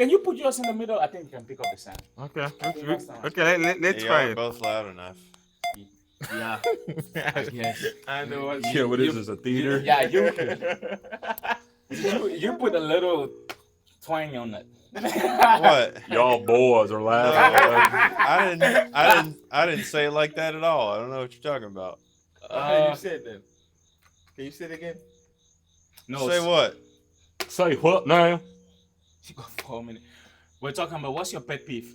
Can you put yours in the middle? I think you can pick up the sound. Okay. They Let's try are it. both loud enough. Yeah, I guess. I know what Yeah, what is this, a theater? Yeah, you put a little twang on it. What? Y'all boys are No, laughing. I didn't say it like that at all. I don't know what you're talking about. How you say it then? Can you say it again? No, Say what? Say what now? You got 4 minutes. We're talking about what's your pet peeve?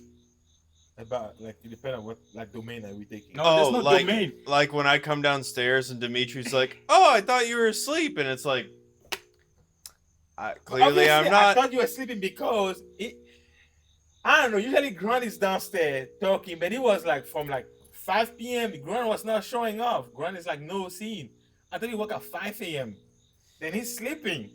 About like it depends on what like domain that we taking. No, there's no like, domain. like when I come downstairs and Dimitri's like, "Oh, I thought you were asleep," and it's like, clearly I'm Obviously, not. I thought you were sleeping because I don't know. Usually Grant is downstairs talking, but it was like from like 5 p.m. Grant was not showing off. Grant is like no scene. I thought he woke up 5 a.m. Then he's sleeping.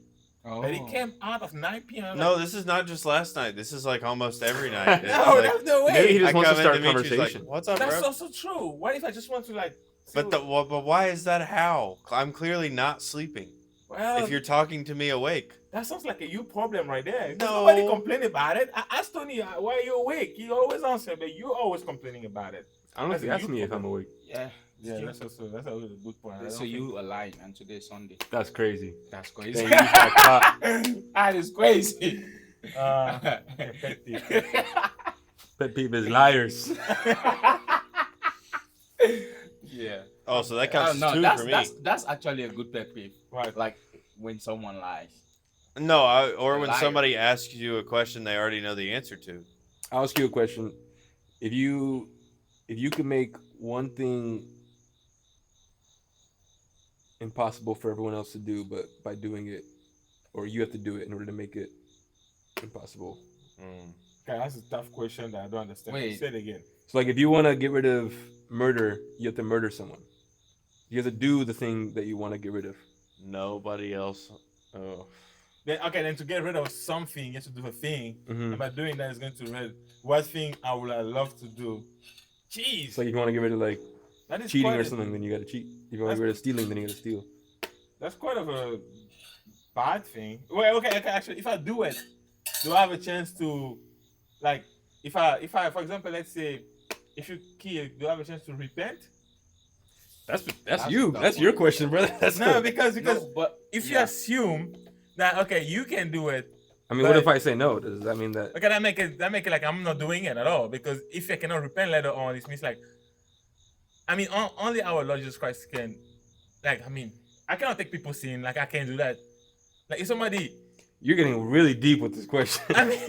Oh. But he came out of 9 p.m. No, this is not just last night. This is like almost every night. It's No, like, there's no way. Maybe he just I wants to come in, start a Dimitri's conversation. Like, what's up, That's bro? also true. What if I just want to like? But why is that how? I'm clearly not sleeping. well, If you're talking to me awake, that sounds like a you problem right there. No. Nobody complain about it. I asked Tony, why are you awake? He always answer, but you always complaining about it. I don't know if That's you a asked you me if I'm problem. awake. Yeah. Yeah, that's also a good point. I So don't you alive and today's Sunday. That's crazy. That's crazy. Then you just got caught. That is crazy. think- pet peeve. Pet peeve is liars. Yeah. oh, so that counts No, as two that's, for me. that's actually a good pet peeve. Right. Like when someone lies. No, or when Liar. somebody asks you a question they already know the answer to. I'll ask you a question. If you could make one thing impossible for everyone else to do, but by doing it, or you have to do it in order to make it impossible. Okay, that's a tough question that I don't understand. Wait. Say it again. So like if you want to get rid of murder, you have to murder someone. You have to do the thing that you want to get rid of. Nobody else. Oh. Then to get rid of something, you have to do a thing. Mhm. And by doing that, it's going to rid. What thing I would love to do? Jeez, It's like if you want to get rid of like that is cheating quite or a- something, then you got to cheat. If you want to get rid of stealing, then you got to steal. That's quite of a bad thing. Well, okay, actually, if I do it, do I have a chance to, like, if I, for example, let's say, if you kill, do I have a chance to repent? That's That's you. a tough That's one. your question, brother. That's No, because No, but if you yeah. assume that okay, you can do it, I mean, what but- if I say no? Does that mean that? okay, that make it like I'm not doing it at all. Because if I cannot repent later on, it means like, I mean, only our Lord Jesus Christ can, like, I mean, I cannot take people's sin, like I can't do that. Like if somebody, You're getting really deep with this question. I mean,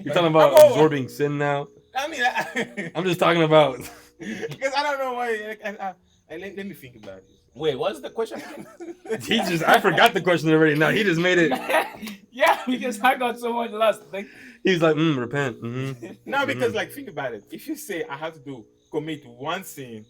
You're talking about I'm over- absorbing sin now. I mean, I'm just talking about. because I don't know why. Let me think about it. wait, what's the question? I forgot the question already. Now he just made it. Yeah, because I got so much lost. Like, He's like, repent. No, because like think about it. If you say I have to commit one sin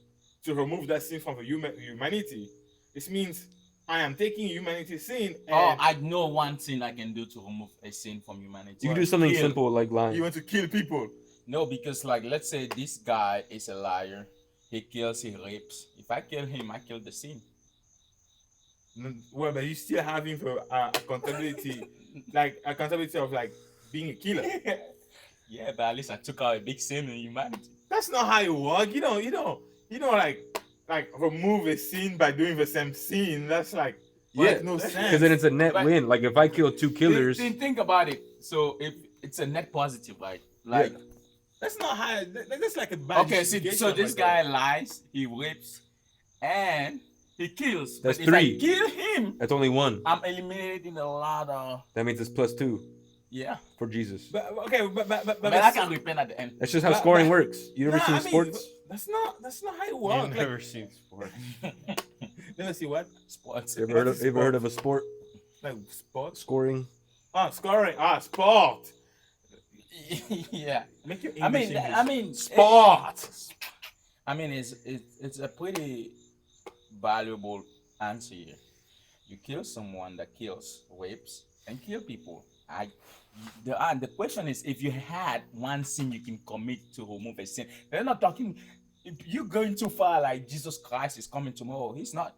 to remove that sin from the humanity, this means I am taking humanity's sin and oh, I know one thing I can do to remove a sin from humanity. You can do something Kill. simple like you lying. want to kill people. No, because like let's say this guy is a liar. He kills, he rapes. If I kill him, I kill the sin. Well, but you still having for accountability, like accountability of like being a killer. Yeah, but at least I took out a big sin in humanity. That's not how it works. You don't like remove a sin by doing the same sin. That's like Yeah, makes no sense. Because then it's a net But- win. Like if I kill two killers, Think about it. So if it's a net positive, right? Like That's not how. That's like a bad. okay, so justification this right guy there. lies, he rapes, and he kills. That's but three. If I kill him, that's only one. I'm eliminating a lot of That means it's +2 yeah. for Jesus. But okay, but But I can repent at the end. That's just how but- scoring but- works. You ever Nah, seen I mean, sports? That's not how it You've works. never seen sport. Let me see what Sports. You ever heard of a sport like sports. scoring? Scoring. Sport. Yeah. Make your I English mean, English. I mean, Sport. I mean, it's a pretty valuable answer here. You kill someone that kills, rapes, and kill people. The question is, if you had one sin you can commit to remove a sin, they're not talking. If you're going too far, like Jesus Christ is coming tomorrow. He's not.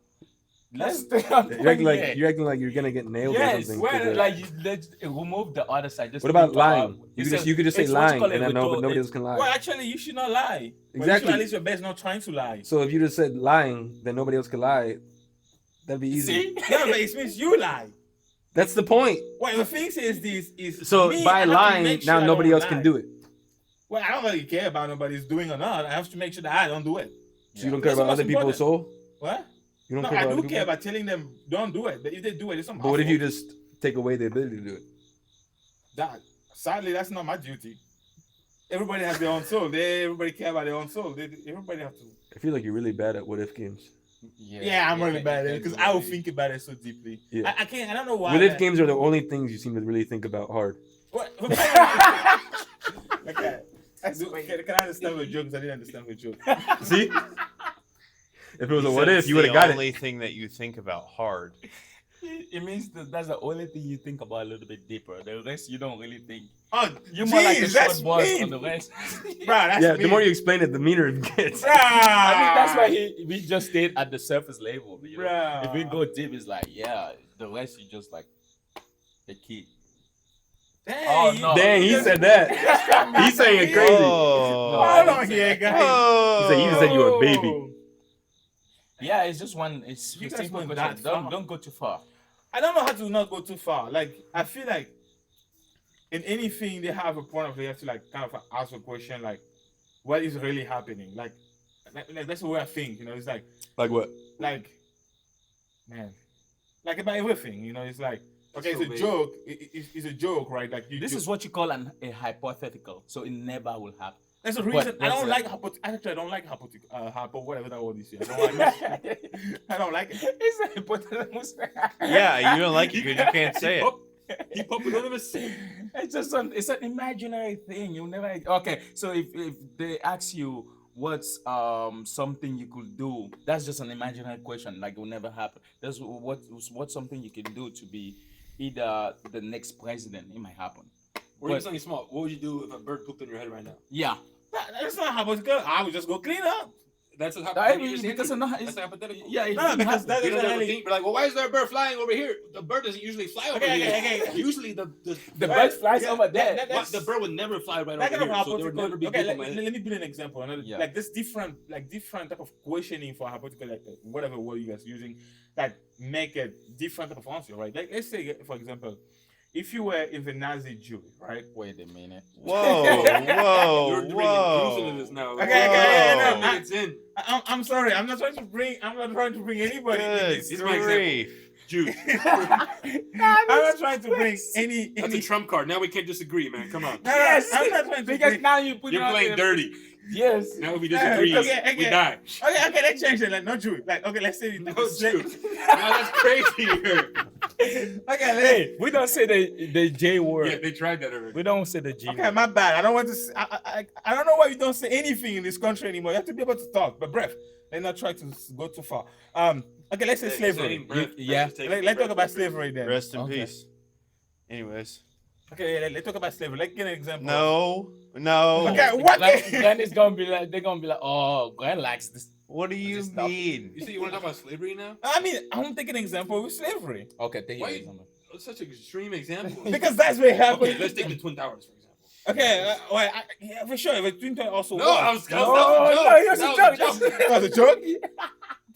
Let's stay on You're point acting like here. you're acting like you're gonna get nailed or Yes, something. well, for the- like you, let's remove the other side. Just what about think about- lying? You it's could just a- you could just say it's what you lying, call and a I know, but rhetor- nobody it's- else can lie. Well, actually, you should not lie. But you should Exactly. at least your best not trying to lie. So if you just said lying, then nobody else could lie. That'd be easy. See? Yeah, but it means you lie. That's the point. Well, the thing is this is So me, I by have to lying, make sure now I nobody don't else can lie. do it. Well, I don't really care about nobody's doing or not. I have to make sure that I don't do it. So you don't care That's about what's other people's soul. What? You don't No, care I about do other care people? about telling them don't do it. But if they do it, it's not my But what if fault. you just take away the ability to do it? That sadly, that's not my duty. Everybody has their own soul. Everybody care about their own soul. Everybody have to. I feel like you're really bad at what if games. Yeah, I'm really bad at it because I will really- think about it so deeply. Yeah. I can't. I don't know why. What if games are the only things you seem to really think about hard. What? Okay. Can I understand the jokes? I didn't understand the joke. See? If it was He a what said if, it's you would have the got only it. thing that you think about hard. It means that that's the only thing you think about a little bit deeper. The rest you don't really think. Oh, You're more like a jeez, that's short boss mean. on the rest. Bro, that's Yeah, mean. the more you explain it, the meaner it gets. Bruh. I mean, that's why we just stayed at the surface level. You know? Bruh. If we go deep, it's like, yeah, the rest you just like a kid. Dang, Oh, no. Dang, he just- said that. He's saying it crazy. Oh. Hold on here, guys. Oh. He said you just said you were a baby. Yeah, it's just one. It's You a guys simple went question. that far. Don't go too far. I don't know how to not go too far. Like, I feel like in anything they have a point of view, you have to like kind of ask a question like, what is really happening? Like that's the way I think. You know, it's like Like what? man, like about everything. You know, it's like okay, So it's a vague. joke. It's a joke, right? Like This is what you call a hypothetical. So it never will happen. that's the reason I don't like actually I don't like hypo whatever that word is. I don't like it. I don't like it. It's a hypothetical. Yeah, you don't like it because you can't say it. Keep up anonymous. It's just it's an imaginary thing. You never okay. So if they ask you what's something you could do, that's just an imaginary question. Like it will never happen. That's what's something you can do to be either the next president. It might happen. Or But- even something small. What would you do if a bird pooped in your head right now? Yeah. That's not how it's going. I would just go clean up. That's a I mean, because it's hypothetical. yeah. It No, doesn't because happen. that You don't doesn't ever really. think, but like, well, why is there a bird flying over here? The bird doesn't usually fly over Okay, here. okay. Usually the The bird flies Yeah, over there. the bird would never fly right That over kind of here. So there would hypothetical. never be Okay, poop on my head. let me put an example. Another, Yeah. Like this different type of questioning for hypothetical, like whatever word you guys using, that make a different type of answer, right? Like let's say, for example, if you were in the Nazi Jew, right? Wait a minute. Whoa, You're bringing whoa, Bruce into this now. Okay, yeah, Whoa. It's in. I'm sorry. I'm not trying to bring anybody. in Good this. It's my example. grief. Jews. I'm not trying to bring any. That's a trump card. Now we can't disagree, man. Come on. No, Yes, I'm not trying to because bring. now you put You're it out playing there. dirty. Yes. Now if we Yeah, disagree, okay. we die. Okay, let's change it. Like not Jew. Like okay, let's say No Jew. Now that's crazy. Okay, Hey, we don't say the J word. Yeah, they tried that already. We don't say the G Okay, word. my bad. I don't want to. I don't know why you don't say anything in this country anymore. You have to be able to talk. But breath, let's not try to go too far. Okay, let's say slavery. Let's talk about slavery then. Rest in Okay. peace. Anyways, Okay, let's talk about slavery. Let's get an example. no. Okay, what? Then it's gonna be like they're gonna be like, oh, Glenn likes this. What do you Just stop. mean? You say you want to talk about slavery now? I mean, I'm taking an example with slavery Okay, take Why- it. example. That's such an extreme example. because that's what happened. Okay, let's take the Twin Towers for example. Okay, well, yeah, for sure. But Twin Towers also. No, won. I was No, you're so That joke. That was a joke.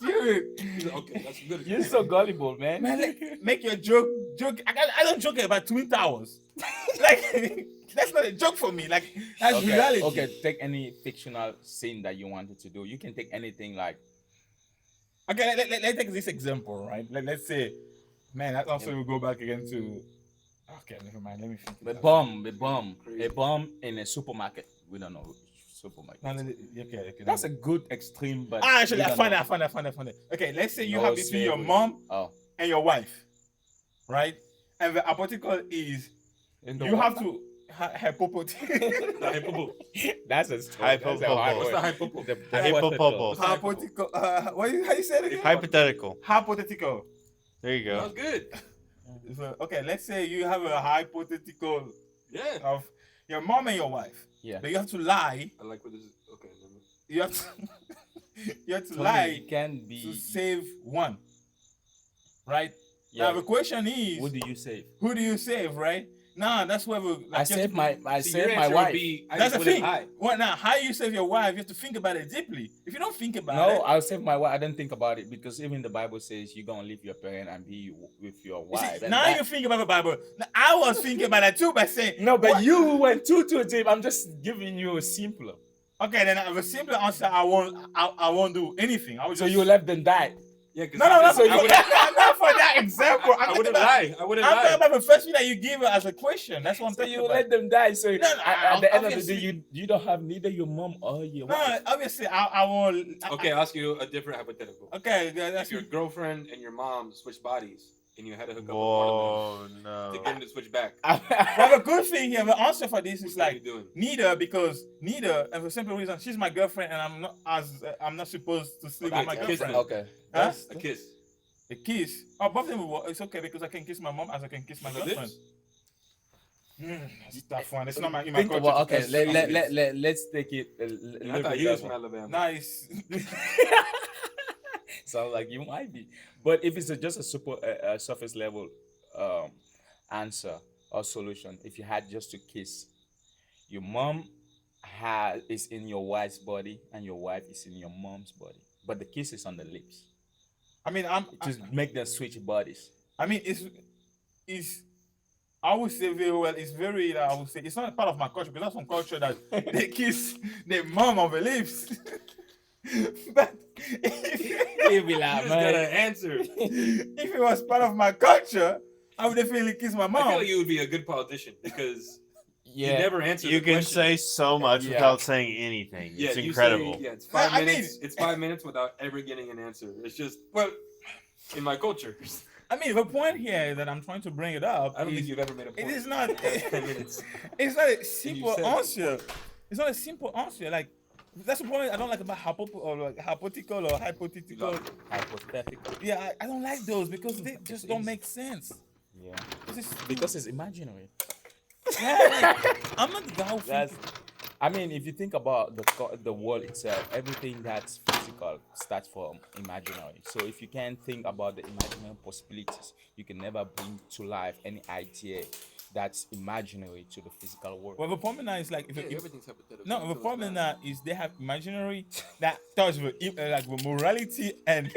Dude, Okay, that's good. You're so gullible, man. man, make your joke. I don't joke about Twin Towers. Like that's not a joke for me. Like that's Okay, reality. okay, take any fictional scene that you wanted to do. You can take anything like Okay, let's take this example, right? Let's say, man, that also will go back again to. Okay, never mind. Let me think. a bomb in a supermarket. We don't know supermarket. No, okay. That's a good extreme, but Actually, we I don't found know. it. I found it. Okay, let's say you No have between your slavery. mom Oh, and your wife, right? And the hypothetical is you have to hypothetical. That's a story. That's a hard What's word. the hypothetical? The Hippopopos. hypothetical. How you say it again? Hypothetical. Hypothetical. There you That was go. good. So, okay, let's say you have a hypothetical Yeah. of your mom and your wife. Yeah. But you have to lie. I like where this is. Okay. never mind. You have to you have to Tony, lie it can to be save one. right? Yeah. Now the question is, Who do you save? who do you save, right? Now that's where we. Like, I you have save to- my I See, save your my answer wife. would be, I That's the just put it thing. high. What now? How you save your wife? You have to think about it deeply. If you don't think about No, it, I'll save my wife. I don't think about it because even the Bible says you're gonna leave your parent and be with your you see, wife. And now that- you think about the Bible. Now, I was thinking about that too by saying, no, but what? you went too deep. I'm just giving you a simpler. Okay, then the simple answer, I won't do anything. I would So just, you let them die. Yeah, because No, not So for, you- not for that example. I wouldn't lie. I wouldn't I'm talking lie. about the first thing that you give as a question. That's what I'm So talking you about. let them die. So No, at the end of the day, obviously- you don't have neither your mom or your No, wife. obviously, I won't. Okay, I'll ask you a different hypothetical. Okay, that's If your girlfriend and your mom switch bodies and you had to hook up with one Whoa, of them no. to get them to switch back, But the good thing here, the answer for this is what are like you doing? neither, because neither, and for the simple reason, she's my girlfriend, and I'm not supposed to sleep with my Okay, kiss girlfriend. them. Okay. Huh? A kiss. A kiss. Oh, both of them will, it's okay because I can kiss my mom as I can kiss my The girlfriend. lips? That's a tough one. It's not in my Think culture. about, to okay, kiss let, on let, the let, lips. let's take it a I little thought bit he was from level. Alabama. Nice. Sounds like you might be, but if it's just a super surface level answer or solution, if you had just to kiss, your mom is in your wife's body and your wife is in your mom's body, but the kiss is on the lips I mean, to make them switch bodies. I mean, it's. I would say very well. It's very. I would say it's not part of my culture because that's some culture that they kiss their mom on the lips. But You be like, You just got man. an answer. if it was part of my culture, I would definitely kiss my I feel mom. like you would be a good politician because you Yeah, never answer You the can question. say so much Yeah. without saying anything. Yeah, It's you incredible. Say, yeah, it's 5 I mean- minutes. It's 5 minutes without ever getting an answer. It's just well, in my culture, I mean, the point here that I'm trying to bring it up. I don't is, think you've ever made a point. it is not. in 10 minutes. It's not a simple said- answer. It's not a simple answer. Like that's the point I don't like about hypothetical or hypothetical. hypothetical. Yeah, I don't like those because they just don't make sense. Yeah, It's because it's imaginary. yeah, I'm not the guy who That's, thinks. I mean, if you think about the world itself, everything that's physical starts from imaginary. So if you can't think about the imaginary possibilities, you can never bring to life any idea that's imaginary to the physical world. Well, the problem now is like if, Everything's hypothetical. no, the problem now is they have imaginary that touch the like the morality and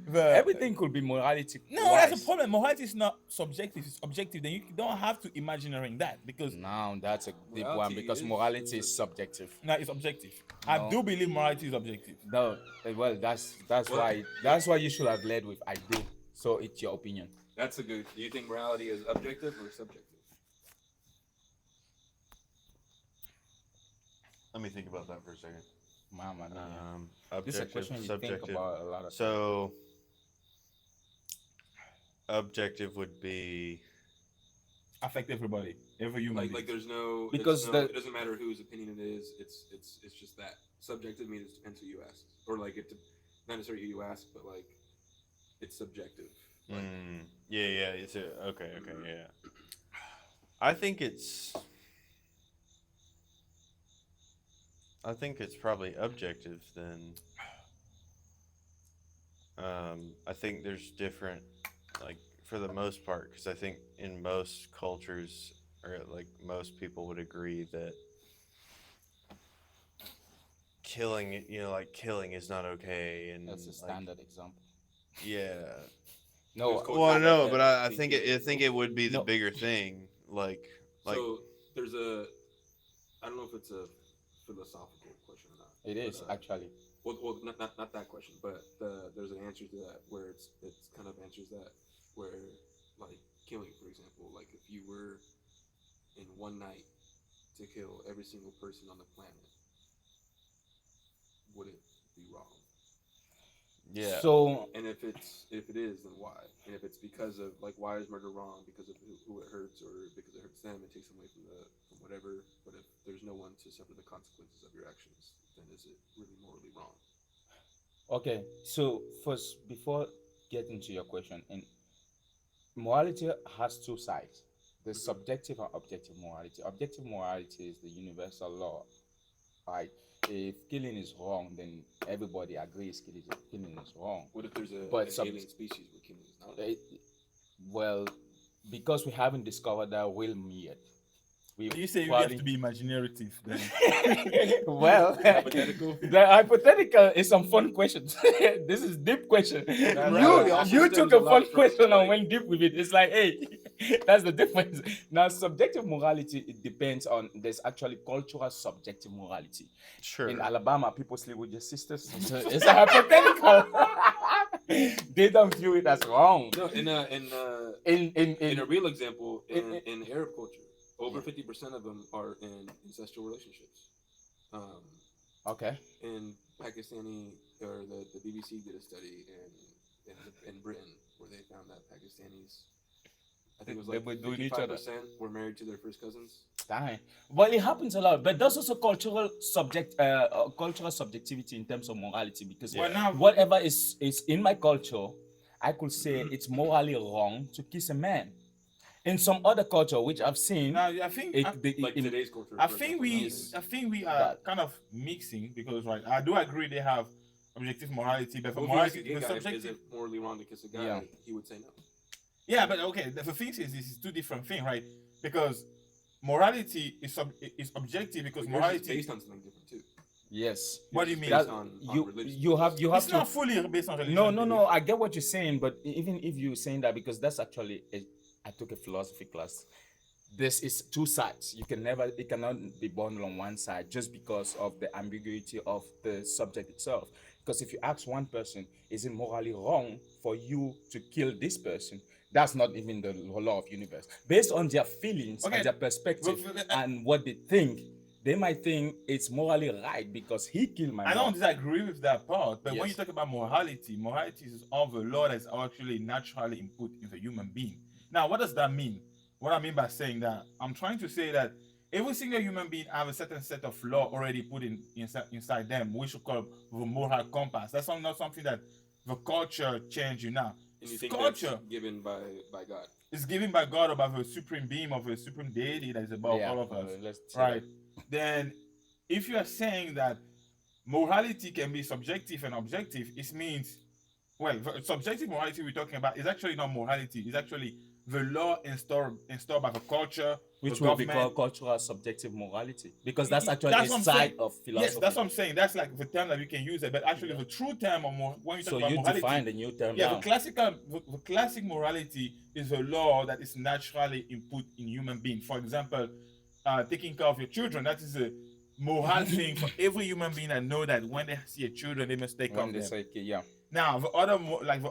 the Everything could be morality. No, that's the problem. Morality is not subjective; it's objective. Then you don't have to imagining that because Now that's a deep one Morality because is morality is subjective. now it's objective. I No. do believe morality is objective. No, well, that's why you should have led with I do. So it's your opinion. That's a good. Do you think morality is objective or subjective? Let me think about that for a second. Mama, this is a Objective, question you subjective. think about a lot of. So, objective would be Affect everybody, every human. Like being. there's no Because it doesn't matter whose opinion it is. It's just that subjective means it depends who you ask, or like not necessarily who you ask, but like it's subjective. Like, yeah. It's okay, yeah. I think it's probably objective then. I think there's different, like for the most part, because I think in most cultures, or like most people would agree that killing, killing is not okay, and That's a like, standard example. yeah. No, There's Well, no, that but I think think it- I think it would be the No. bigger thing, like so there's I don't know if it's a philosophical question or not. it is but, actually. Well, not that question, but there's an answer to that where it's kind of answers that where like killing, for example, like if you were in one night to kill every single person on the planet, would it be wrong? yeah. So And if it is, then why? And if it's because of like why is murder wrong? Because of who it hurts, or because it hurts them, it takes them away from whatever. But if there's no one to suffer the consequences of your actions, then is it really morally wrong? okay, so first before getting to your question, and morality has two sides. There's subjective and objective morality. Objective morality is the universal law right? If killing is wrong, then everybody agrees killing is wrong. What if there's But an some- alien species where killing is not? It- well, because we haven't discovered that realm yet. We You say you probably- have to be imaginative. Then. well, Hypothetical? the hypothetical is some fun questions. This is deep question. right. You Stems took a a lot fun from, question and like- went deep with it. It's like, hey, that's the difference. Now, subjective morality, it depends on. There's actually cultural subjective morality. Sure. In Alabama, people sleep with their sisters. It's a hypothetical. They don't view it as wrong. No, In in a real example, in- in Arab culture, over Yeah. 50% of them are in incestual relationships. okay. In Pakistani, or the BBC did a study in Britain where they found that Pakistanis, I think it was They like were doing each other. 55% were married to their first cousins. Dang. Well, it happens a lot, but there's also cultural subjectivity in terms of morality because Well, now- whatever is in my culture, I could say it's morally wrong to kiss a man. In some other culture, which I've seen, Now, I think Like in- today's culture. I for think example, we nowadays. I think we are That- kind of mixing because right, I do agree they have objective morality, but for Well, if you ask morality, a gay the guy, is subjective. it morally wrong to kiss a guy? Yeah. He would say no. Yeah, but okay, the thing is, this is two different things, right? Because morality is objective because But yours is morality. based on something different too. yes, What do you mean? Based That- on you religion. you have It's to not fully based on religion. no, I get what you're saying, but even if you're saying that, because that's actually I took a philosophy class. This is two sides. It cannot be bundled on one side just because of the ambiguity of the subject itself. Because if you ask one person, is it morally wrong for you to kill this person? That's not even the law of universe. Based on their feelings Okay. and their perspective But- and what they think, they might think it's morally right because he killed my I mom. don't disagree with that part, but when Yes. you talk about morality, morality is all the law that's actually naturally input in the human being. Now, what does that mean? What I mean by saying that, I'm trying to say that every single human being have a certain set of law already put inside them, which we call the moral compass. That's not something that the culture changed you now. And you think Culture that's given by God. is given by God about the supreme being of a supreme deity that is above all of us. let's see Right. Then if you are saying that morality can be subjective and objective, it means, well, the subjective morality we're talking about is actually not morality, it's actually the law installed by the culture, which the will be government. called cultural subjective morality, because that's Y- actually that's a what I'm side saying. of philosophy. Yes, that's what I'm saying. That's like the term that we can use it, but actually the true term of when we talk So about you morality, define the new term yeah, now. the classic morality is a law that is naturally input in human being. For example, taking care of your children. That is a moral thing for every human being that know that when they see a children, they must take care When of they them. say, okay, yeah, Now, the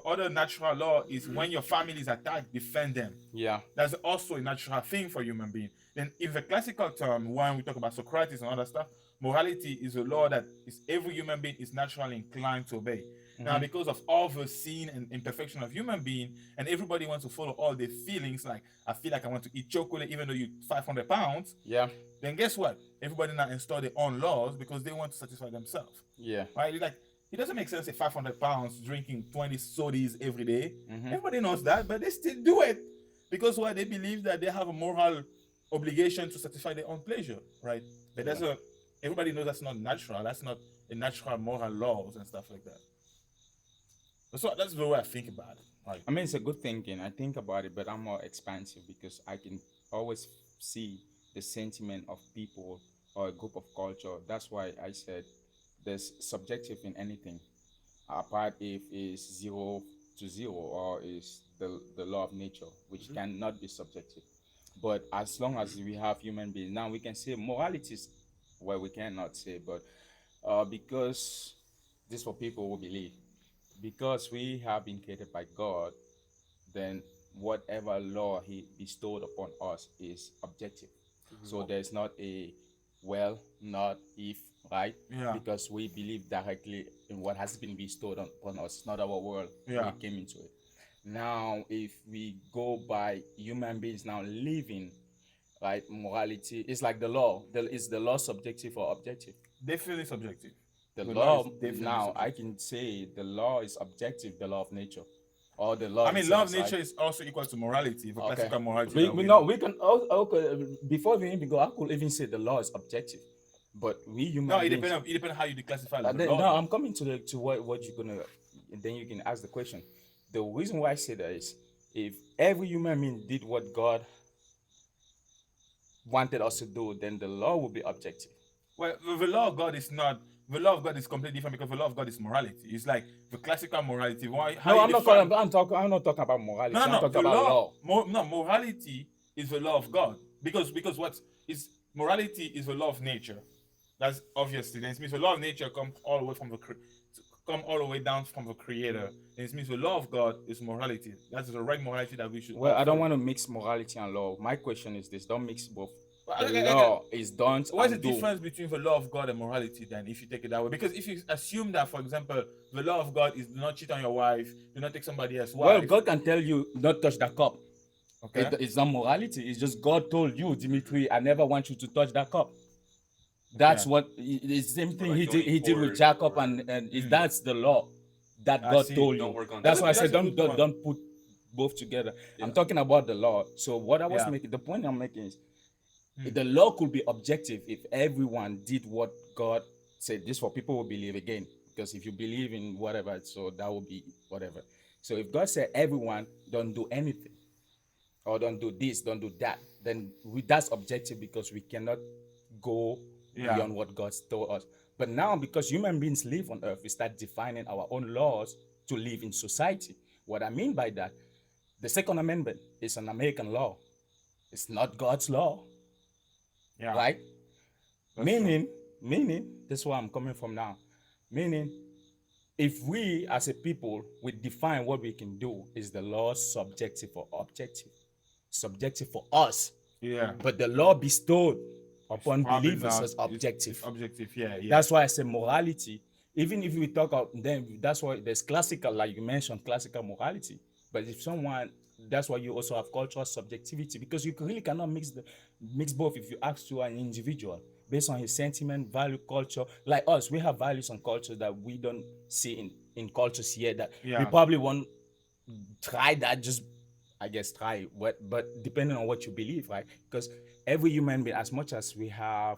other natural law is when your family is attacked, defend them. yeah, That's also a natural thing for human being. Then, in the classical term, when we talk about Socrates and other stuff, morality is a law that is every human being is naturally inclined to obey. Now, because of all the sin and imperfection of human being, and everybody wants to follow all their feelings, like I feel like I want to eat chocolate even though you're 500 pounds, yeah, then guess what? Everybody now install their own laws because they want to satisfy themselves, yeah. right? It's like it doesn't make sense at 500 pounds drinking 20 sodas every day. Mhm. Everybody knows that, but they still do it because why? They believe that they have a moral obligation to satisfy their own pleasure, right? But everybody knows that's not natural. That's not a natural moral laws and stuff like that. That's the way I think about it. Right? I mean, it's a good thinking. I think about it, but I'm more expansive because I can always see the sentiment of people or a group of culture. That's why I said there's subjective in anything, apart if it's 0 to 0 or is the law of nature, which cannot be subjective. But as long as we have human beings, now we can say morality is where we cannot say, but because this is for people who believe, because we have been created by God, then whatever law He bestowed upon us is objective. So there's not a well, not if, right? Yeah. Because we believe directly in what has been bestowed upon us. It's not our world. Yeah. We came into it. Now, if we go by human beings now living, right, morality, it's like the law. Is the law subjective or objective? Definitely subjective. The The law, law is definitely now subjective. I can say the law is objective, the law of nature, or the law. I mean, is law of inside. nature is also equal to morality. The Okay. classical morality. We that we we know know. we can okay, before we even go. I could even say the law is objective, But we human No, it beings. depends. It depends on how you declassify Uh, the then- law. no, I'm coming to what you're gonna, and then you can ask the question. The reason why I say that is, if every human being did what God wanted us to do, then the law will be objective. Well, the law of God is not. The law of God is completely different because the law of God is morality. It's like the classical morality. Why? How No, you I'm not define- talking. I'm not talking about morality. No, no, I'm no. talking The about law. No, morality is the law of God because what is morality is the law of nature. That's obviously. Then it means the law of nature comes all the way from come all the way down from the Creator. And it means the law of God is morality. That's the right morality that we should. Well, I don't offer. want to mix morality and law. My question is this: don't mix both. Well, The okay, okay. law is done. What's the and do. difference between the law of God and morality then, if you take it that way? Because if you assume that, for example, the law of God is do not cheat on your wife, do not take somebody else's Well, wife. God can tell you not touch that cup. Okay. It's not morality. It's just God told you, Dimitri, I never want you to touch that cup. That's Okay. what the same thing like he going did. He did with forward, Jacob, or- and that's the law that I God see. told Don't you. work on That's that. why I said That's a good point. don't put both together. I'm Yeah. talking about the law. So what I was Yeah. making, the point I'm making is, the law could be objective if everyone did what God said. This for people who believe again, because if you believe in whatever, so that will be whatever. So if God said everyone don't do anything, or don't do this, don't do that, then that's objective because we cannot go Yeah. beyond what God told us. But now, because human beings live on earth, we start defining our own laws to live in society. What I mean by that, the Second Amendment is an American law. It's not God's law, Yeah. right? That's Meaning, this is where I'm coming from now. Meaning, if we as a people we define what we can do, is the law subjective or objective? Subjective for us, Yeah. but the law bestowed upon Probably believers not. is objective. It's objective. Yeah. Yeah. That's why I say morality. Even if we talk about, then that's why there's classical, like you mentioned, classical morality. But if someone, that's why you also have cultural subjectivity, because you really cannot mix both. If you ask to an individual based on his sentiment, value, culture, like us, we have values and culture that we don't see in cultures here that we Yeah. probably won't try that. Just I guess try what, but depending on what you believe, right? Because every human being, as much as we have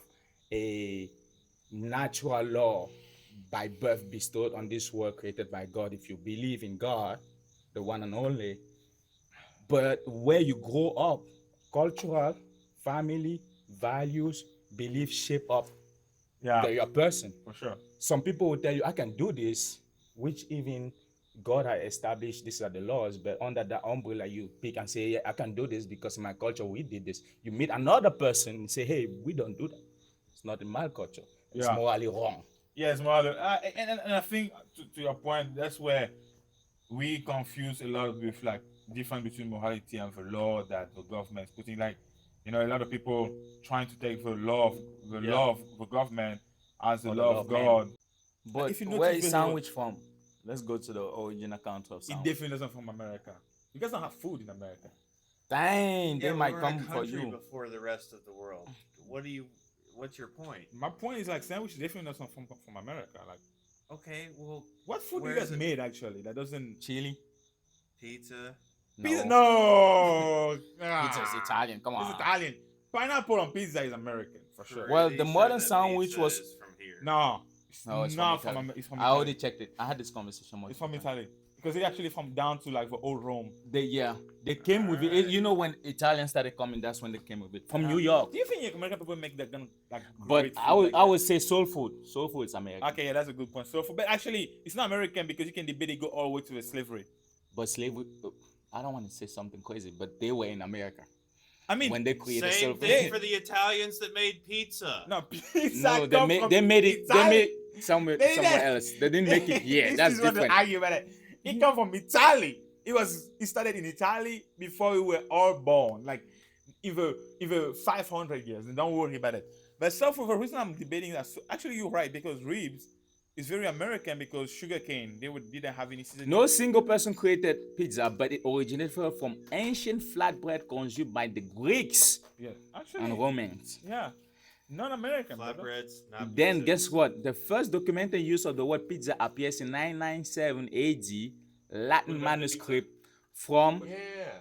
a natural law by birth bestowed on this world created by God, if you believe in God, the one and only, but where you grow up, cultural, family, values, beliefs shape up Yeah. your person. For sure. Some people will tell you, I can do this, which even God has established these are the laws, but under that umbrella, you pick and say, yeah, I can do this because in my culture we did this. You meet another person and say, hey, we don't do that. It's not in my culture. It's Yeah. morally wrong. Yes, more. And I think to your point, that's where we confuse a lot with like difference between morality and the law that the government is putting. Like, a lot of people trying to take the law of the government as the Or the law law of of man. God. But if you where notice is very sandwich from? Let's go to the original count of It sandwich. definitely doesn't from America. You guys don't have food in America. Dang, Yeah, they might we're a come for country you. before the rest of the world. What's your point? My point is like sandwich is definitely not from America. Like, Okay, well, what food Where you guys is it? made actually that doesn't? Chili? pizza. Pizza? No, Pizza's Italian. Come It's on. Italian. Pineapple on pizza is American for sure. Well, Pretty the sure modern that sandwich pizza was- is from here. No, it's No, it's not from from. Italy. It's from I already Italy. checked it. I had this conversation. It's from Italy because it's actually from down to like the old Rome. They came with it. You know, when Italians started coming, that's when they came with it. From New York. Do you think American people make that kind of like? But great I food would like I that? would say soul food. Soul food is American. Okay, yeah, that's a good point. So, but actually, it's not American because you can debate it go all the way to the slavery. But slavery, I don't want to say something crazy, but they were in America I mean, when they created soul Same food. thing for the Italians that made pizza. no pizza. No, come from they made it. They Italy. made somewhere They somewhere did. else. They didn't make it here. This That's is what they different. argue about it. It come from Italy. It started in Italy before we were all born. Like even 500 years. And don't worry about it. But so for the reason I'm debating that, so actually you're right because ribs is very American because sugarcane didn't have any seasoning. No single person created pizza, but it originated from ancient flatbread consumed by the Greeks Yeah, actually. and Romans. Yeah, non-American. brother. Flatbreads, not Then pizza. guess what? The first documented use of the word pizza appears in 997 AD, Latin manuscript from Yeah.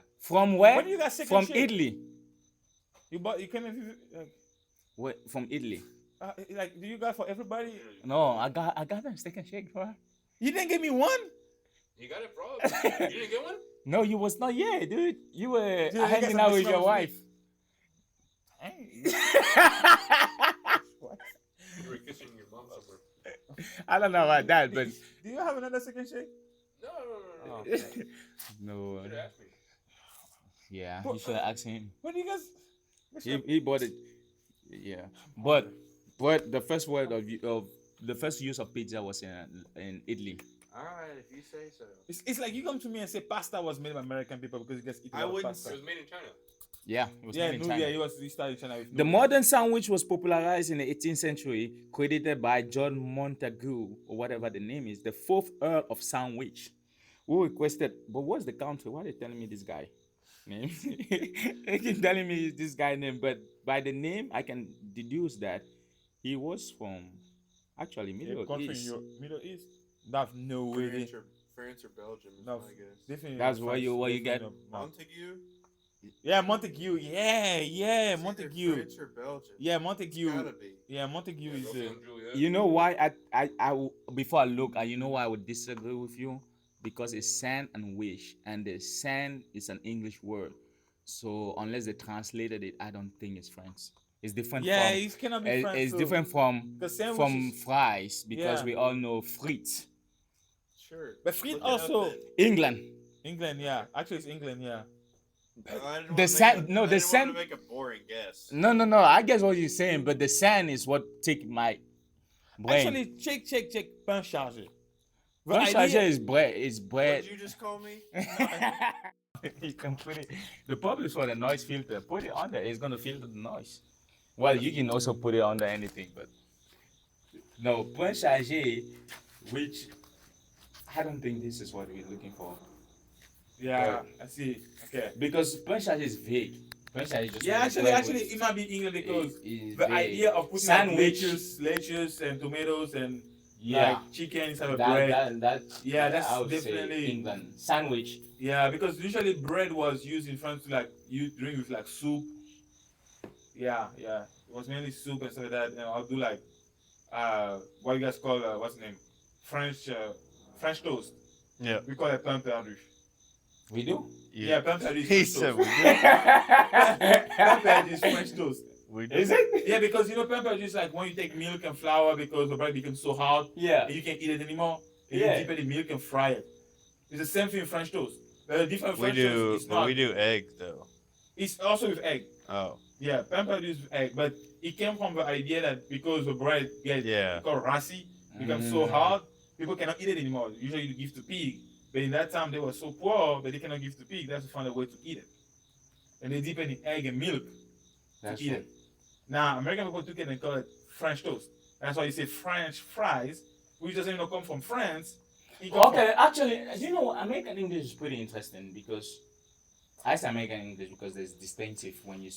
where? When you got second From shift? Italy. You came in. Wait, from Italy. like, do you got for everybody? No, I got a Steak and Shake, bro. You didn't give me one. You got it, bro. You didn't get one? No, you was not yet, dude. You were Dude, you hanging guys out are with messing your up wife. Hey. What? You were kissing your mom somewhere. I don't know about that, but Do you have another second shake? No. Oh. no. You should ask me. Yeah, But, you should have asked him. What do you guys? He bought it. Yeah, but the first word of the first use of pizza was in Italy. Alright, if you say so. It's like you come to me and say pasta was made by American people because you guys eat a I lot of wouldn't pasta. It was made in China. Yeah, it was Yeah, made in no, China. yeah, you started China with The no- modern sandwich was popularized in the 18th century, credited by John Montagu, or whatever the name is, the fourth Earl of Sandwich, who requested. But what's the country? Why are they telling me this guy name? They keep telling me this guy name, but by the name, I can deduce that he was from actually Yeah, Middle country in East. Middle East. That's no way. France or Belgium is No, my guess. definitely. That's not where you- France, where you definitely get- not- no. Montague? Yeah, Montague. Yeah, It's either Montague. France or Belgium. Yeah, It's Montague. gotta be. Yeah, Montague is. Romeo and Juliet. You know why before I look, you know why I would disagree with you? Because it's sand and wish, and the sand is an English word. So unless they translated it, I don't think it's French. It's different Yeah, from it cannot be it- France. it's too. different from Because sandwich from is- fries because Yeah. we all know frites. Sure. But frites Look it up also- then. England. England, yeah. Actually, it's England, yeah. I didn't The wanna sand- make a- no, I the didn't sand- wanna make a boring guess. No. I guess what you're saying, but the sand is what take my brain. Actually, check. Pain chargé. The Pain idea- chargé is bread. Is What bread. did you just call me? You can put it. The problem is for the noise filter. Put it on there. It's gonna filter the noise. Well, you can also put it under anything, but no point chargé, which I don't think this is what we're looking for Yeah, I see. Okay. because point chargé is vague. Point chargé is just Yeah, like actually, bread actually, with- it might be England because is the vague. idea of putting Sandwich. like lettuce and tomatoes and Yeah, like chicken inside of that, bread. yeah, that's I would say definitely- England sandwich. Yeah, because usually bread was used in France to like you drink with like soup. Yeah. It was mainly soup and stuff like that. And I'll do like what you guys call what's the name? French toast. Yeah. We call it pain perdu. We do. Yeah, pain perdu is He French said toast. we Pain perdu is French toast. We Is it? Yeah, because you know pain perdu is like when you take milk and flour because the bread becomes so hard Yeah. and you can't eat it anymore. And Yeah. you dip it in milk and fry it. It's the same thing in French toast. But the different We French do, toast is but not. we do egg though. It's also with egg. Oh, Yeah, pain perdu is with egg, but it came from the idea that because the bread gets yeah. called rassi, becomes so Mm. hard, people cannot eat it anymore. Usually you give to pig, but in that time they were so poor that they cannot give to pig. They have to find a way to eat it, and they dip it in egg and milk That's to eat right. it. Now American people took it and call it French toast. That's why you say French fries, which doesn't even come from France. It comes Okay, actually, you know, American English is pretty interesting because I say American English because there's distinctive when you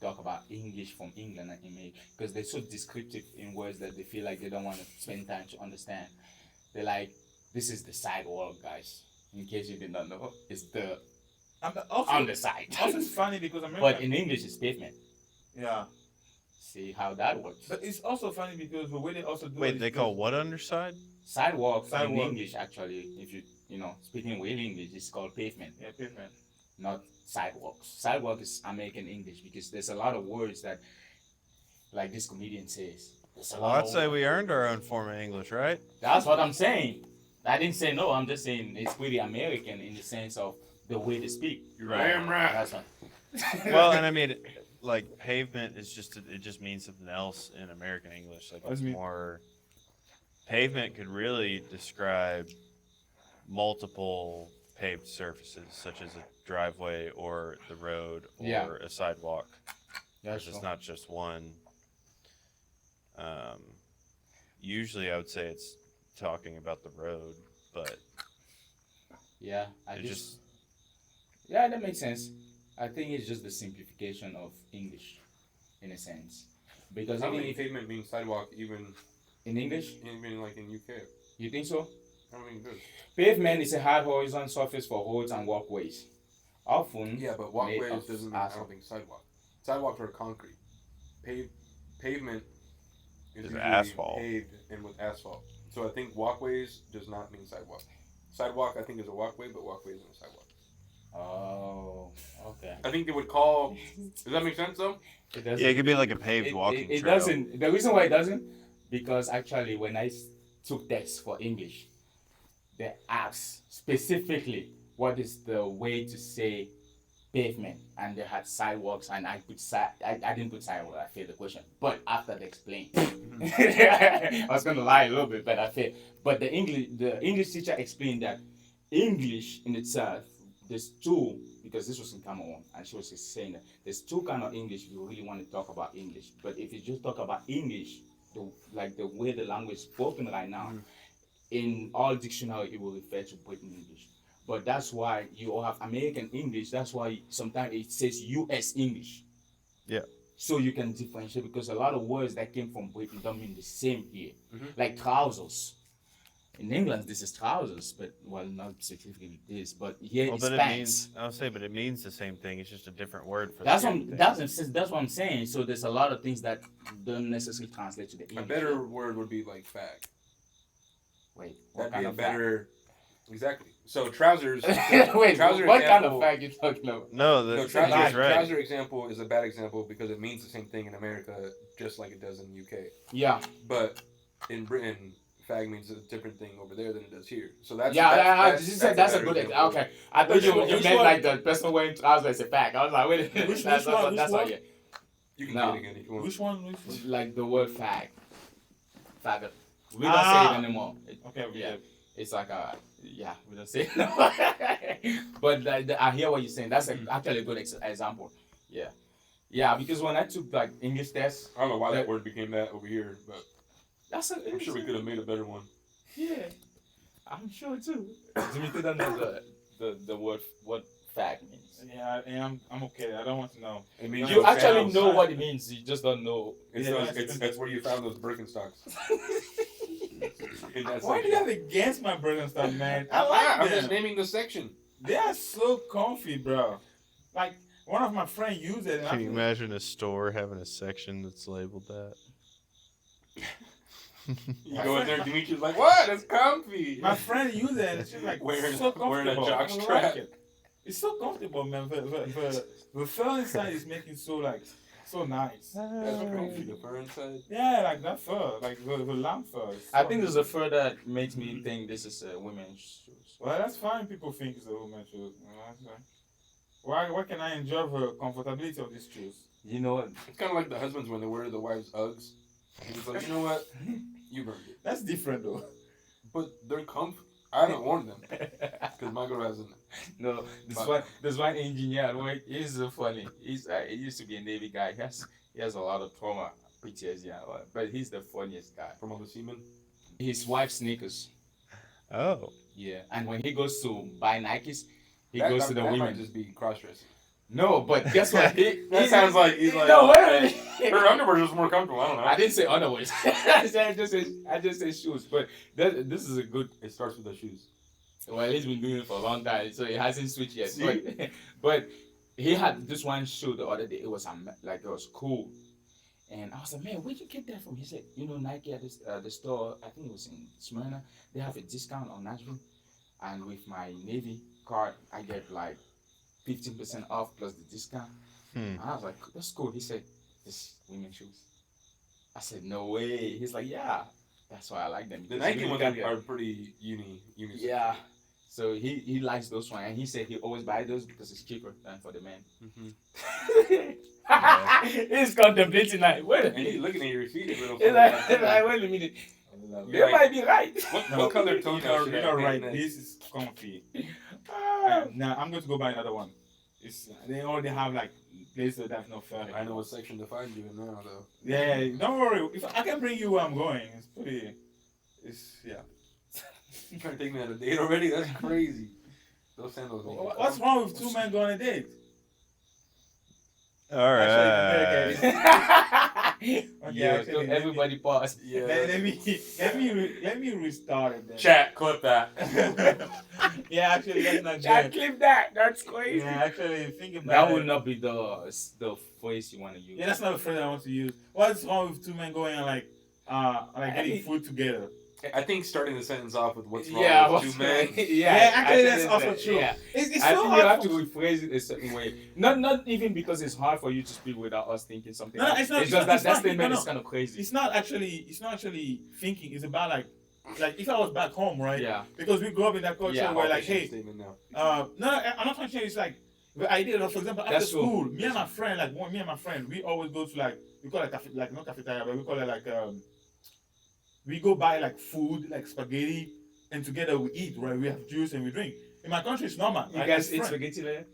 talk about English from England and America because they're so descriptive in words that they feel like they don't want to spend time to understand. They're like, this is the sidewalk, guys. In case you did not know, it's the From, also, underside. also it's funny because American. But in English, it's pavement. Yeah, See how that works. but it's also funny because the way they also do it Wait, is they call what underside? Sidewalk in Sidewalk. English, actually, if you know, speaking real English, it's called pavement. Yeah, pavement. Not sidewalks. Sidewalk is American English because there's a lot of words that, like this comedian says. There's a Well, lot I'd of say words. we earned our own form of English, right? That's what I'm saying. I didn't say no. I'm just saying it's pretty American in the sense of the way they speak. Damn right. That's what. Well, and I mean, like pavement is just it just means something else in American English. Like What does it's it mean? more. Pavement could really describe multiple paved surfaces, such as a driveway or the road or Yeah. a sidewalk. That's It's not just one. Usually, I would say it's talking about the road, but Yeah, I it just. Yeah, that makes sense. I think it's just the simplification of English, in a sense, because How even many if pavement means sidewalk even in English, like in UK? you think so? How many does? Pavement is a hard horizontal surface for roads and walkways. Often, Yeah, but made walkways of doesn't mean I asphalt. don't think sidewalk. Sidewalks are concrete. Pavement is Is usually asphalt. paved and with asphalt. So I think walkways does not mean sidewalk. Sidewalk, I think, is a walkway, but walkway isn't a sidewalk. Oh, okay. I think they would call. Does that make sense though? It doesn't. Yeah, it could be like a paved It, walking it trail. doesn't. The reason why it doesn't, because actually when I took tests for English, they asked specifically what is the way to say pavement, and they had sidewalks, and I didn't put sidewalk. I failed the question, but after they explained, I was gonna lie a little bit, but I failed. But the English teacher explained that English in itself, there's two, because this was in Cameroon, and she was just saying that there's two kind of English if you really want to talk about English. But if you just talk about English, like the way the language is spoken right now, in all dictionary it will refer to Britain English. But that's why you all have American English. That's why sometimes it says U.S. English. Yeah. So you can differentiate, because a lot of words that came from Britain don't mean the same here. Mhm. Like trousers. In England, this is trousers, but well, not specifically this, but here Well, it's but it pants. means, I'll say, but it means the same thing. It's just a different word for That's the what same thing. that's what I'm saying. So there's a lot of things that don't necessarily translate to the A English. better word would be like fag. Wait, what That'd kind be a of fact? better. Exactly. So trousers. Wait, trouser what kind example- of fact you talking about? No, No, the trouser, thing is right. trouser example is a bad example because it means the same thing in America, just like it does in the UK. Yeah, But in Britain, fag means a different thing over there than it does here. So that's you said that's a good example. Okay, I thought Which you one- meant which one? like the person wearing trousers is a fact. I was like, wait a minute, Which that's one? that's Which all. one? Yeah, You can No. get it again if you want. Which one? like the word fag, faggot. We don't Ah. say it anymore. Okay, Yeah. It's like yeah, we don't say it. But I hear what you're saying. That's actually a good example. Yeah, yeah. Because when I took like English test, I don't know why that That- word became that over here, but that's a, I'm sure we could have made a better one. Yeah, I'm sure too. Dimitri don't know the word what fag means. Yeah, and I'm okay. I don't want to know. It means You those actually fans- know what it means. You just don't know. It's, Yeah, those, that's- it's where you found those Birkenstocks. In that Why do you section. have against my Birkenstock, man? I I'm like just them. naming the section. They are so comfy, bro. Like one of my friends used it. And Can I you feel- imagine a store having a section that's labeled that? You go in there, Dimitri's like, "What? It's comfy." My friend used it, and she's like, Wearing- so comfortable. wearing a jock I like strap. it. It's so comfortable, man. The fur inside is making so like so nice. That's comfy. The fur inside. Yeah, like that fur, like the lamb fur. is I so think nice. there's a fur that makes me think this is a women's shoes. Well, that's fine. People think it's a woman's shoes. You know, that's fine. Why can I enjoy the comfortability of these shoes? You know what? It's kind of like the husbands when they wear the wives' Uggs. And it's like, you know what? You earned it. That's different though. But they're comfy. I haven't worn them because my girl hasn't. No, this one engineer at work. He's so funny. He used to be a Navy guy. He has a lot of trauma, PTSD, and all that, but he's the funniest guy. From all the semen. His wife's sneakers. Oh, Yeah, and when he goes to buy Nikes, he That- goes that- to the that might women. just be cross dressing. No, but guess what? That sounds like he's like. No, wait a minute. Her underwear is just more comfortable. I don't know. I didn't say underwear. I just said shoes. But this is a good. It starts with the shoes. Well, he's been doing it for a long time, so it hasn't switched yet. See? But he had this one shoe the other day. It was like it was cool, and I was like, man, where'd you get that from? He said, you know, Nike at the store. I think it was in Smyrna. They have a discount on Nashville, and with my Navy card, I get like 15% off plus the discount. And I was like, that's cool. He said, this women's shoes. I said, no way. He's like, yeah. That's why I like them. The because Nike you ones can get- are pretty unisex. Yeah. So he likes those one, and he said he always buy those because it's cheaper than for the men. Mm-hmm. He's contemplating like, wait a And he's minute. looking at your feet a little He's like, wait a minute. You're They like, might be right. what color you toenail know, should you I know, paint right? next? This is comfy. Ah. Now I'm going to go buy another one. They already have like places that have no fur. I know what section to find you in now, though. Yeah, don't worry. If I can bring you where I'm going, it's pretty. Yeah. You trying to take me on a date already? That's crazy. Those sandals. make me What's wrong with two men going on a date? all right. Okay, Yeah, actually, so let me- everybody pause. Yeah. Let me restart it then. Chat, clip that. Yeah, actually, that's not Chat, good. clip that. That's crazy. Yeah, actually, think about That it. would not be the phrase you want to use. Yeah, that's not the phrase I want to use. What's wrong with two men going on like like getting food together. I think starting the sentence off with "What's wrong Yeah, with two men?" Yeah, actually, that's think also true. Yeah. It's I so think you hard have for- to rephrase it a certain way. Not even because it's hard for you to speak without us thinking something. No, else. it's not- It's it's just not- that it's not- statement no, is kind of crazy. It's not actually thinking. It's about like if I was back home, right? Yeah. Because we grew up in that culture Yeah, where like, Politician hey, statement now. no, I'm not trying to change. It's like the idea of, for example, after That's true. school, me and my friend, we always go to like we call it like not cafeteria, but we call it like we go buy like food, like spaghetti, and together we eat, right? We have juice and we drink. In my country, it's normal. You right? guys As eat friends. spaghetti later?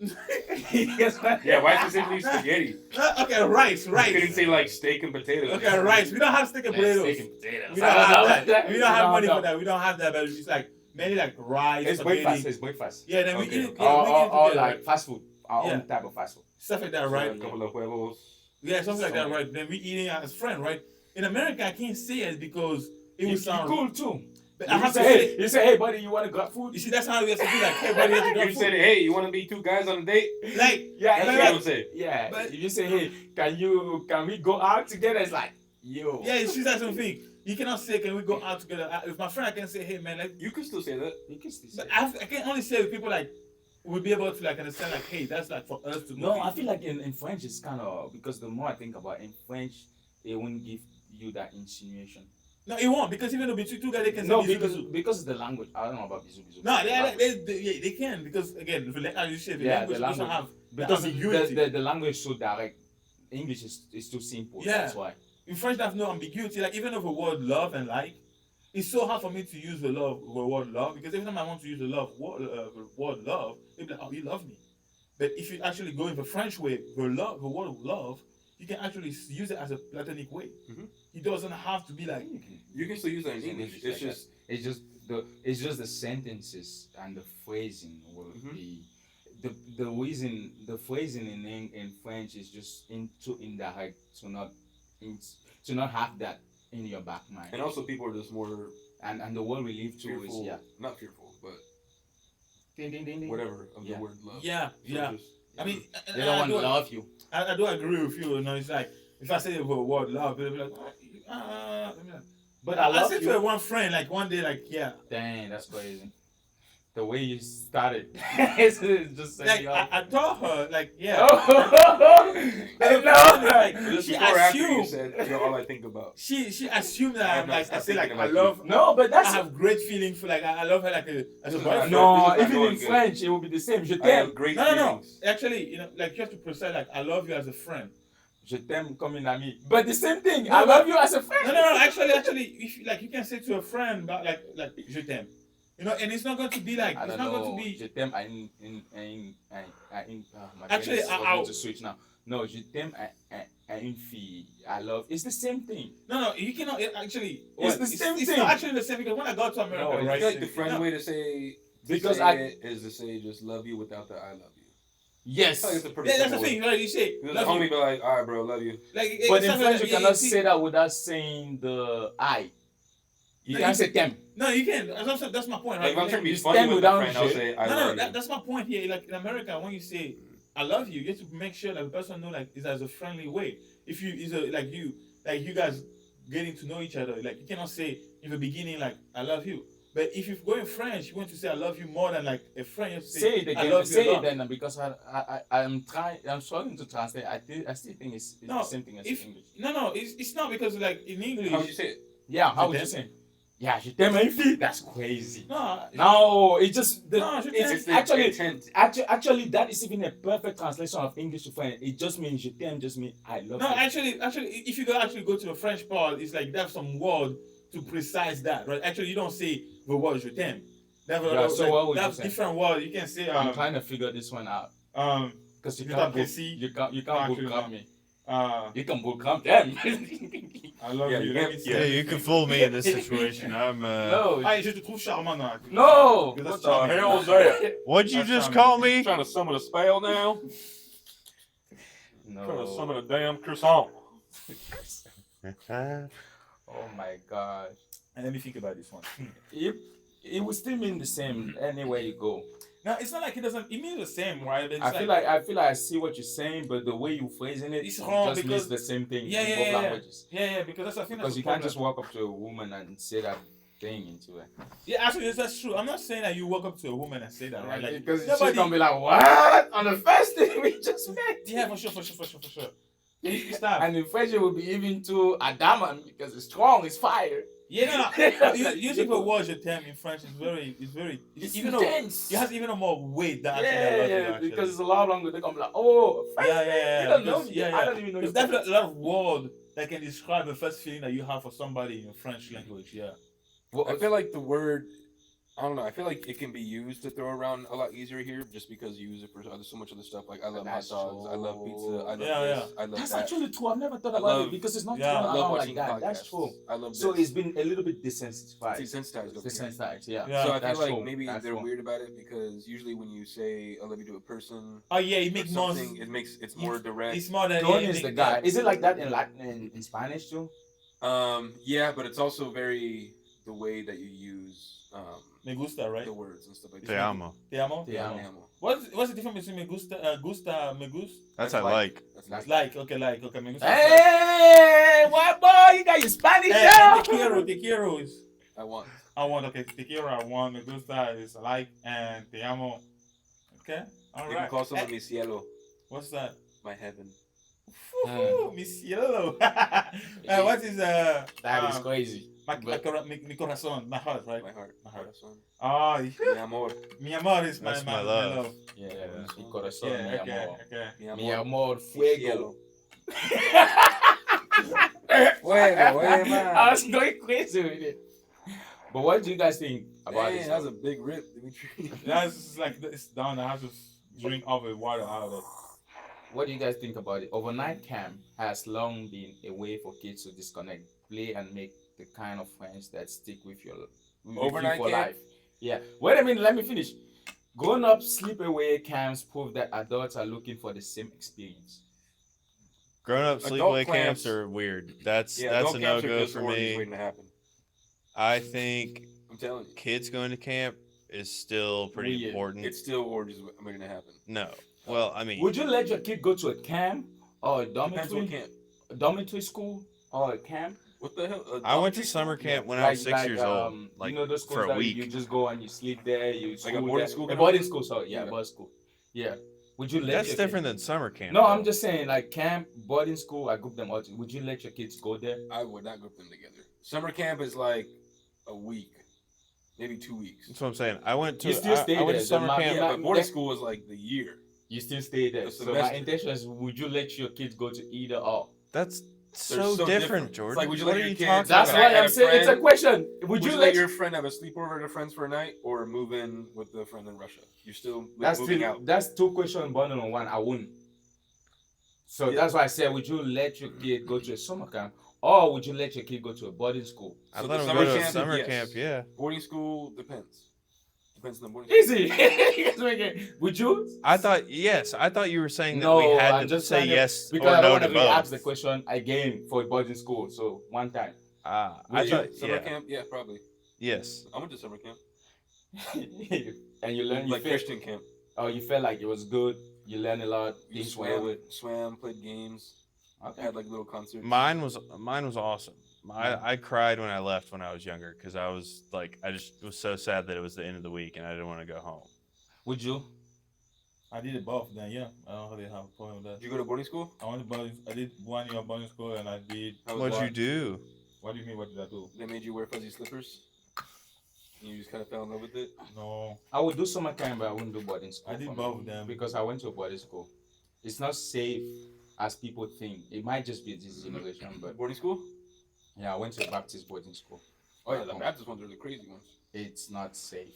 Yes, man. Yeah, why specifically spaghetti? Okay, rice. You couldn't say like steak and potatoes. Okay, rice. We don't have steak and potatoes. Steak and potatoes. We don't have that. We We don't have money for that. We don't have that, but it's like mainly like rice, It's spaghetti. breakfast. It's breakfast. Yeah, then we Okay. eat it. Yeah, we eat it Or together, like fast food. Our Yeah. own type of fast food. stuff like that, So, right? a couple of huevos. Yeah, something like that, Something. right? Then we eating as friends, right? In America, I can't say it because it would It's sound cool too. But I You have to say, say, hey, you say, hey, buddy, you want to grab food? you see, that's how we have to be like, hey, buddy, you have to You grab said, food. "Hey, you want to be two guys on a date?" Like, Yeah, That's like, what I yeah, would say. yeah. But- If you say, hey, can we go out together? It's like, yo. yeah, she's that something. You cannot say, can we go out together? If my friend, I can say, hey, man, like, You can still say that. You can still say but it. I can only say with people like, we'll be able to like understand, like, hey, that's like for us to No, know. I feel like in French it's kind of because the more I think about it, in French, they won't give you that insinuation. No, it won't because even though between two guys, they can say No, bizu, because bizu. because of the language. I don't know about bizu bizu. No, Language. they can because again, as you said, the Yeah, language the doesn't language. have because the ambiguity. the language is so direct. English is too simple. Yeah. That's why. In French, there's no ambiguity. Like even of the word love and like, it's so hard for me to use the word love because every time I want to use the word love, they'll be like, oh, you love me. But if you actually go in the French way, the word love, you can actually use it as a platonic way. Mhm. It doesn't have to be like, You can still use that in It's in English. English It's like just it's just the sentences and the phrasing will Mhm. be the reason the phrasing in French is just too indirect to not have that in your back mind. and also people are just more And the world we live to is fearful. yeah. Not fearful, but Ding, ding, ding, ding. whatever of Yeah. the word love. yeah, So yeah. just- I mean, They don't want to love you. I do agree with you. You know, it's like if I say the word love, they'll be like, But I I love said you. to one friend like one day, like yeah, Dang, that's crazy. The way you started, it's just like I told her like yeah. Oh, And no, like, This she is before or after you assumed said, "You're all I think about." she assumed that I have I'm not like I stopped say like thinking I about you. love no, but I that's have great feeling for like I love her like as a This is boyfriend. no. This is not Even going in good. French, it will be the same. Je I t'aime. have great No. feelings. Actually, you know, like you have to precise like I love you as a friend. Je t'aime comme une amie. But the same thing. No, I but- love you as a friend. No. Actually, if like you can say to a friend, but like je t'aime, you know, and it's not going to be like I it's don't not know. going to be. Je t'aime my Actually, brain is I'll- to switch now. No, je t'aime à une fille. I love. It's the same thing. No, you cannot actually. It's the same It's thing. not actually the same because when I got to America, No, it's I right? feel like the friend no, way to say Because say I- it is to say just love you without the I love you. Yes. I feel like it's a pretty yeah, that's the simple way. thing. Right? You say Because the love homie you. be like, "All right, bro, love you." Like, But it's in not French, like- you cannot see- say that without saying the I. You No, can't you- say t'aime. No, you can. That's my point, right? Like if I'm trying to be You funny stand with a without friend, I'll shit. say, "I no, love you." that's my point here. Like in America, when you say "I love you," you have to make sure that the person know like it's as a friendly way. If you is a like you guys getting to know each other, like you cannot say in the beginning like "I love you." But if you go in French, you want to say "I love you" more than like a friend. You have to Say it "I again. love you" Say a it lot. then because I'm struggling to translate. I still think it's No, the same thing as if- English. No, it's not because like in English. How would you say it? Yeah, how Je would you t'aime. say? Yeah, je t'aime une fille. That's crazy. No, No, it just No, je t'aime. it's the actually intent. actually that is even a perfect translation of English to French. It just means je t'aime just means I love No, you. actually, if you go to the French part, it's like they have some word to precise that, right? Actually, you don't say the word "je t'aime." They have, Yeah, so what would they you have say? different words. You can say I'm trying to figure this one out because you Is can't that précis? you can't Actually, bullcrap me. uh, You can bullcrap them. I love Yeah, you. you Let can't- me see. Yeah, you can fool me in this situation. I'm. No, Ah, je te trouve charmant, non? no. Because What that's the charming. hell is that? What'd you That's just charming. call me? Trying to summon a spell now? Trying to summon No. a damn croissant. Oh my god. And let me think about this one. If it would still mean the same anywhere you go. No, it's not like it doesn't. It means the same, right? But it's I feel like I see what you're saying, but the way you phrasing it, It's it wrong just because- means the same thing Yeah, in yeah, both yeah, languages. yeah, because that's I think Because that's you the can't problem. just walk up to a woman and say that thing into it. Yeah, actually, that's true. I'm not saying that you walk up to a woman and say that, right? Like, Because she's nobody- gonna be like, what? On the first thing we just met. yeah, for sure. It's that. And the friendship will be even too adamant because it's strong, it's fire. Yeah, no. Using the word je t'aime in French is very, It's even though intense. it has even more weight than Yeah, actually I love you, actually. because it's a lot longer. They're gonna be like, oh, friend, yeah. you don't know because- me. I don't even know There's you. definitely a lot of words that can describe the first feeling that you have for somebody in French language. Yeah. I feel like the word, I don't know. I feel like it can be used to throw around a lot easier here, just because you use it for so much other stuff. Like I love hot That's dogs, I love pizza, I love Yeah, this, I love That's that. actually true. I've never thought I about love- it because it's not yeah, thrown I love around like watching that. podcasts. That's true. I love So this. it's been a little bit desensitized. Desensitized. Okay. Desensitized, yeah. Yeah. So I that's feel like true. maybe That's they're true. weird about it because usually when you say I love you to a person Oh yeah, it or makes more. something, it's more direct. It's more than Don yeah, is the guy. Is it like that in Latin, in Spanish too? Yeah, but it's also very the way that you use Me gusta, right? the words and stuff like Te that. amo. Te amo. Te amo. What's the difference between me gusta, me gusta? That's I like. That's Like, okay, me gusta. Hey, what boy? You got your Spanish Hey, now? te quiero is I want. I want. Okay, te quiero, I want. Me gusta is like, and te amo. Okay, all You can right. call someone Hey, mi cielo, what's that? my heaven. Woohoo, mi cielo. What is That is crazy. mi corazón, my heart, right? My heart. My heart. Corazón. Oh, Mi amor. mi amor is That's my my love. Yeah, Yeah. mi corazón, Yeah, mi okay, amor. okay. Mi amor. Mi amor, Mi fuego. cielo. Fuego, I was going crazy with it. But what do you guys think about Dang, this? that was a big rip, Dimitri. That's like it's down. I have to drink all the water out of it. What do you guys think about it? Overnight camp has long been a way for kids to disconnect, play, and make the kind of friends that stick with you Overnight for camp? life. Yeah. Wait a minute. Let me finish. Grown up sleepaway camps prove that adults are looking for the same experience. Grown up Adult sleepaway camps- camps are weird. That's Yeah, that's adult a camps no are go just for orgies me. waiting to happen. I think I'm telling you, kids going to camp is still pretty Weird. important. it's still orgies waiting to happen. No. Well, I mean, Would you let your kid go to a camp or a Depends dormitory, what camp. a dormitory school or a camp? What the hell? I went to summer camp when I was 6 years old, like you know those schools for a that week. you just go and you sleep there, you Like a boarding there. school A kind of boarding thing? school, sorry, yeah, Yeah. boarding school. Yeah. Would you let That's your different kid- than summer camp. No, though. I'm just saying, like camp, boarding school, I group them all. Would you let your kids go there? I would not group them together. Summer camp is like a week, maybe 2 weeks. That's what I'm saying. I went to You still stay I went there, to summer the ma- camp. Yeah, ma- but boarding that- school is like the year. You still stay there. The So my semester. intention is, would you let your kids go to either or? That's They're so, so different, different. Jordan. It's like, would you what let are your you kids- talking That's about? why Have I'm a saying it's a friend. question. Would you let your friend have a sleepover at a friend's for a night, or move in with a friend in Russia? You're still That's moving still, out. that's two questions bundled on one. I wouldn't. So Yeah. that's why I said, would you let your kid go to a summer camp, or would you let your kid go to a boarding school? I So let the him summer go to a camp, summer yes. camp. Yeah. Boarding school depends. Depends on the boarding school. Easy. Would you? I thought yes. I thought you were saying that No, we had I'm to just say trying to- yes because or I don't no want to to be asked both. the question again for boarding school. So one time. I Would you? thought Summer yeah. camp, yeah, probably. Yes. I went to summer camp, And you learn, you like felt, Christian camp. oh, you felt like it was good. You learned a lot. You Things went with. swam, played games, Okay. had like little concerts. Mine was awesome. I cried when I left when I was younger because I was like I just was so sad that it was the end of the week and I didn't want to go home. Would you? I did it both then, yeah. I don't really have a problem with that. Did you go to boarding school? I did 1 year boarding school and I did. How was What'd that? you do? What do you mean? What did I do? They made you wear fuzzy slippers. And you just kind of fell in love with it. No, I would do summer camp, but I wouldn't do boarding school. I did for me. both of them. Because I went to a boarding school. It's not safe as people think. It might just be this generation, but Boarding school? yeah, I went to a Baptist boarding school. Oh, yeah, the Baptist ones are the crazy ones. It's not safe.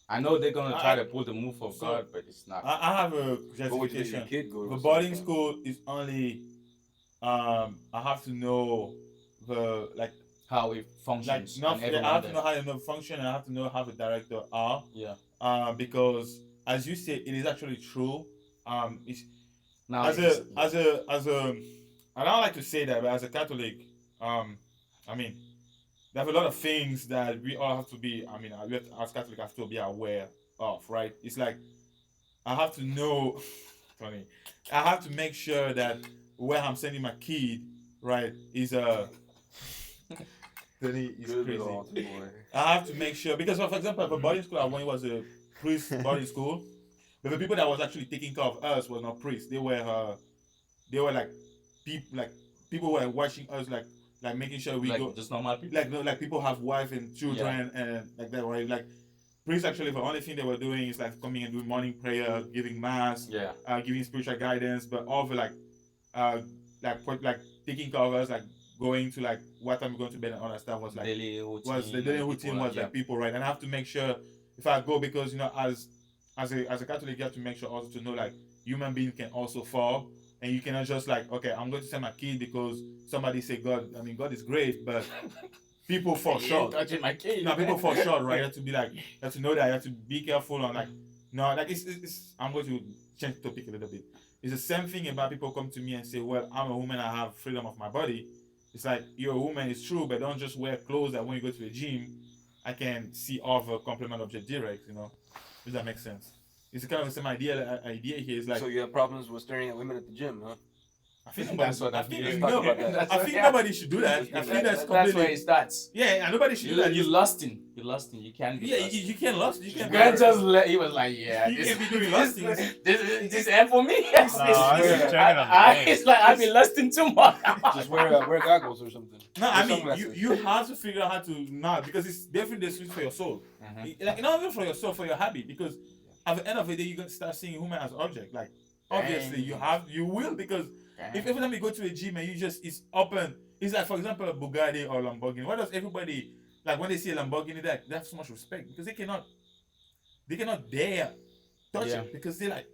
I know they're gonna try to pull the move of So- God, but it's not. I have a What would you let your justification. kid go to? The a boarding summer camp? school is only, I have to know the like How it functions. and I everyone have to there. know how the function and I have to know how the director are. Yeah. Because as you say, it is actually true. It's Now as it's- a I don't like to say that, but as a Catholic, I mean, There are a lot of things that we all have to be. I mean, we have to, as Catholic have to be aware of, right? It's like I have to know, Tony. I have to make sure that where I'm sending my kid, right, is Tony is Good crazy. little altar boy. I have to make sure because, for example, at a boarding school, when it was a priest boarding school, but the people that was actually taking care of us was not priests. They were like people were watching us, like making sure we Like go, just normal people. like no, like people have wife and children and like that, right? Like priests actually the only thing they were doing is like coming and doing morning prayer, giving mass, Yeah. giving spiritual guidance, but all the uh like taking care of us, like going to like what time we're going to bed and all that stuff was like Daily routine. was the daily routine people, was like people, right? And I have to make sure if I go, because as a Catholic, you have to make sure also to know like human beings can also fall, and you cannot just like, okay, I'm going to send my kid because somebody say God. I mean, God is great, but people fall short. touching my kid. No, people fall short, right? You have to be like, you have to know that you have to be careful on like, no, like it's I'm going to change the topic a little bit. It's the same thing about people come to me and say, well, I'm a woman, I have freedom of my body. It's like you're a woman, it's true, but don't just wear clothes that when you go to the gym, I can see all the complement object direct, you know? Does that make sense? It's kind of the same idea here. It's like So you have problems with staring at women at the gym, huh? I think That's what I I think feel. Talk about that. That's I what- think yeah. nobody should do that. I think that's That's completely where it starts. yeah, and nobody should do that. You're lusting. You're lusting. You can't be Yeah, lusting. you can't lust. You You can't can't just let. He was like, yeah. You this- can't be doing this- lusting. This end for me. I was checking on the It's like I've been lusting too much. Just wear goggles or something. No, I Or mean sunglasses. you have to figure out how to not, because it's definitely the switch for your soul. Mhm. Like not even for your soul, for your habit. Because at the end of the day, you're gonna start seeing women as object. Like obviously you will, because if every time you go to a gym and you just it's open, it's like for example a Bugatti or Lamborghini. Why does everybody like when they see a Lamborghini they have so much respect? Because they cannot dare touch Yeah. it, because they're like